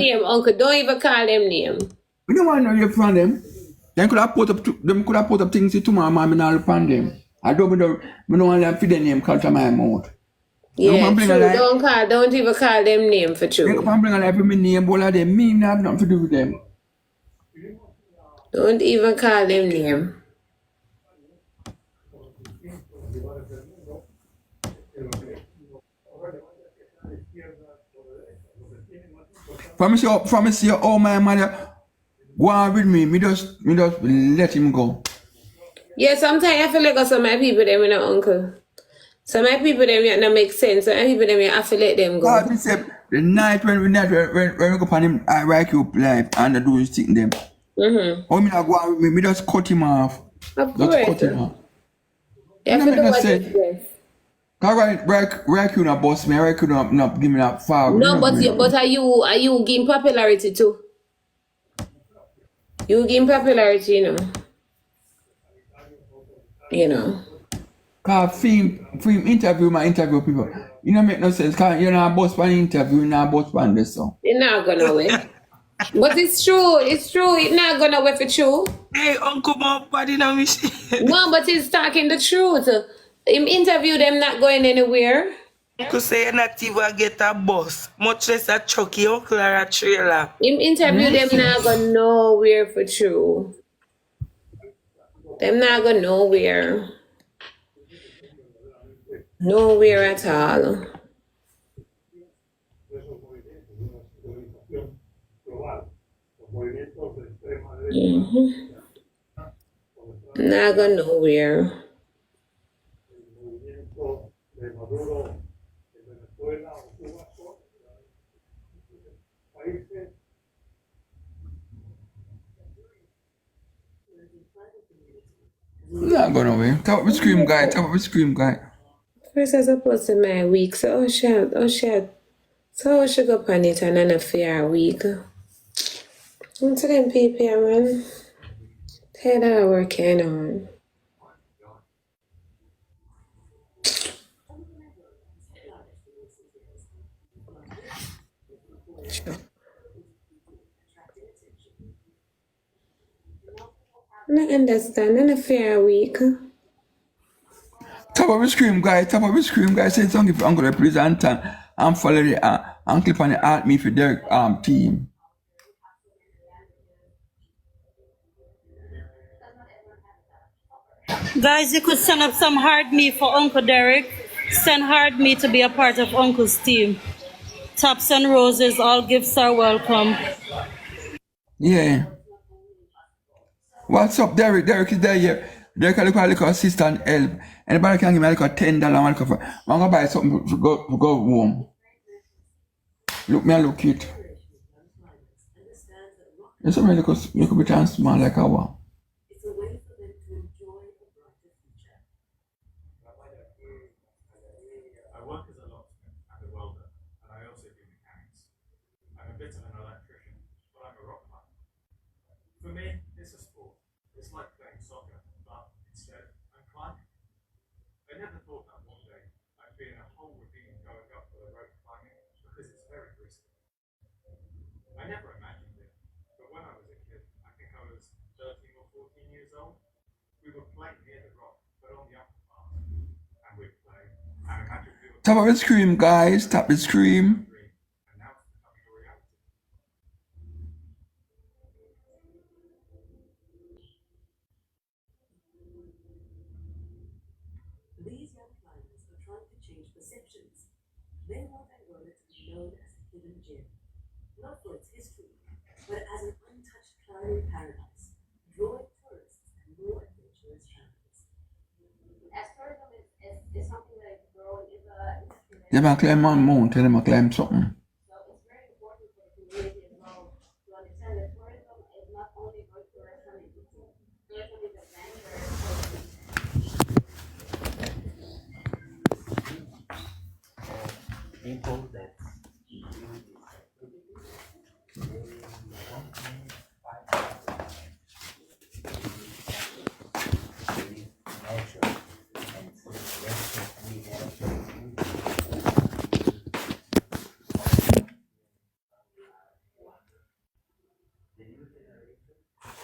name, uncle. Don't even call them name. We don't want to hear from them. They could have put up things to my mom and all upon them. I don't want to feed the name culture my mouth. Yeah, true. Don't even call them name for true. They can't bring a life with me name, all of them. Me have nothing to do with them. Don't even call them name. From me see oh my mother go on with me just let him go. Yeah, sometimes I feel like some of my people them in an uncle. Some of my people them not make sense. Some of my people them I feel let them go. God, me say the night when we go upon him, I write you up live and I do his thing them. Oh me not go on with me just cut him off. Of course. Just cut him off. Yeah, I feel what is best. Cause you not boss me, you not give me that far. No, but are you giving popularity too? You giving popularity, you know. Cause film interview people. You don't make no sense. Cause you're not boss for an interview, you're not boss for this song. It's not gonna win. But it's true. It's not gonna win for true. Hey, Uncle Bob, body now me. No, but he's talking the truth. Him interview them not going anywhere. Uncle say not even get a bus, much less a chucky uncle or a trailer. Him interview them not go nowhere for true. Them not go nowhere. Nowhere at all. Not go nowhere. Not going away. Top of the scream guy. First I supposed to my week, so she go upon it and a fair week. Once again, people, man. Tired of working on. Sure. I understand, and a fair week. Top of the scream guy said something for Uncle Representative and follow the Uncle on the art me for Derrick team. Guys, you could send up some hard meat for Uncle Derrick. Send hard meat to be a part of Uncle's team. Tops and roses, all gifts are welcome. Yeah. What's up, Derrick? Derrick is there here. Derrick look like a assistant help. Anybody can give me like a $10 I'm gonna buy something to go home. Look me and look it. There's something you could be chance small like a one. It's a way for them to enjoy a brighter future. I work as a locksmith and a welder, and I also do mechanics. I'm a bit of an electrician, but I'm a rock climber. For me, it's a sport. It's like playing soccer, but instead, I'm climbing. I never thought that one day I'd be in a whole ravine going up for the rope climbing because it's very risky. I never imagined it, but when I was a kid, I think I was 13 or 14 years old, we were playing near the rock, but on the upper part, and we'd play, and imagine we were... Top of the scream, guys. Top of the scream. And now it's becoming a reality. These young climbers are trying to change perceptions. They want Angola to be known as a hidden gem, not for its history, but as an untouched climbing paradise, drawing tourists and more adventurous travelers. As tourism is something that is growing, is a industry. They might climb on mountain, they might climb something. So it's very important for the community as well to understand that tourism is not only going to restaurant and eating. Tourism is a venture. People that